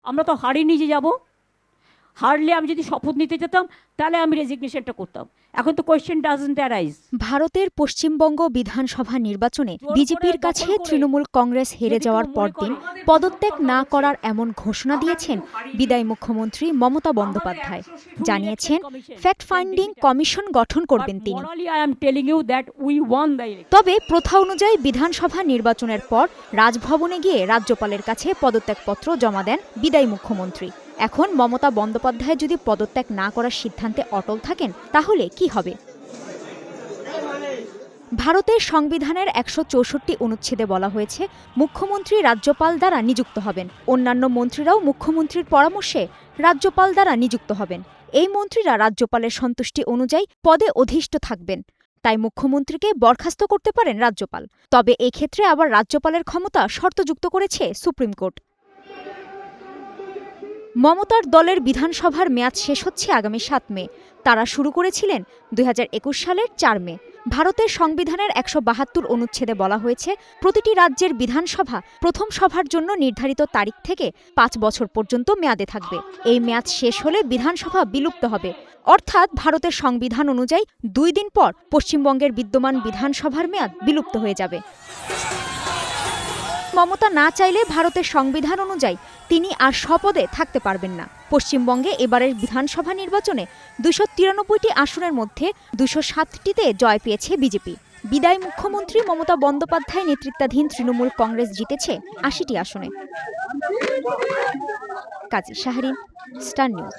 আমরা তো হারিয়ে নিয়ে যাব, হারলে আমি যদি শপথ নিতে যেতাম তাহলে আমি রেজিগনেশনটা করতাম। এখন তো কোয়েশ্চেন ডাজন্ট অ্যারাইজ। ভারতের পশ্চিমবঙ্গ বিধানসভা নির্বাচনে বিজেপির কাছে তৃণমূল কংগ্রেস হেরে যাওয়ার পরদিন পদত্যাগ না করার এমন ঘোষণা দিয়েছেন বিদায়ী মুখ্যমন্ত্রী মমতা বন্দ্যোপাধ্যায়। জানিয়েছেন ফ্যাক্ট ফাইন্ডিং কমিশন গঠন করবেন তিনি। তবে প্রথা অনুযায়ী বিধানসভা নির্বাচনের পর রাজভবনে গিয়ে রাজ্যপালের কাছে পদত্যাগপত্র জমা দেন বিদায়ী মুখ্যমন্ত্রী। এখন মমতা বন্দ্যোপাধ্যায় যদি পদত্যাগ না করার সিদ্ধান্তে অটল থাকেন তাহলে কি হবে? ভারতের সংবিধানের ১৬৪ অনুচ্ছেদে বলা হয়েছে মুখ্যমন্ত্রী রাজ্যপাল দ্বারা নিযুক্ত হবেন। অন্যান্য মন্ত্রীরাও মুখ্যমন্ত্রীর পরামর্শে রাজ্যপাল দ্বারা নিযুক্ত হবেন। এই মন্ত্রীরা রাজ্যপালের সন্তুষ্টি অনুযায়ী পদে অধিষ্ঠ থাকবেন। তাই মুখ্যমন্ত্রীকে বরখাস্ত করতে পারেন রাজ্যপাল। তবে এক্ষেত্রে আবার রাজ্যপালের ক্ষমতা শর্তযুক্ত করেছে সুপ্রিম কোর্ট। মমতার দলের বিধানসভার মেয়াদ শেষ হচ্ছে আগামী ৭ মে। তারা শুরু করেছিলেন ২০২১ সালের ৪ মে। ভারতের সংবিধানের ১৭২ অনুচ্ছেদে বলা হয়েছে প্রতিটি রাজ্যের বিধানসভা প্রথম সভার জন্য নির্ধারিত তারিখ থেকে ৫ বছর পর্যন্ত মেয়াদে থাকবে। এই মেয়াদ শেষ হলে বিধানসভা বিলুপ্ত হবে। অর্থাৎ ভারতের সংবিধান অনুযায়ী ২ দিন পর পশ্চিমবঙ্গের বিদ্যমান বিধানসভার মেয়াদ বিলুপ্ত হয়ে যাবে। মমতা না চাইলে ভারতের সংবিধান অনুযায়ী তিনি আর স্বপদে থাকতে পারবেন না। পশ্চিমবঙ্গে এবারের বিধানসভা নির্বাচনে ২৯৩টি আসনের মধ্যে ২০৭টিতে জয় পেয়েছে বিজেপি। বিদায়ী মুখ্যমন্ত্রী মমতা বন্দ্যোপাধ্যায় নেতৃত্বাধীন তৃণমূল কংগ্রেস জিতেছে ৮০টি আসনে। কাজী শাহরিন, স্টার নিউজ।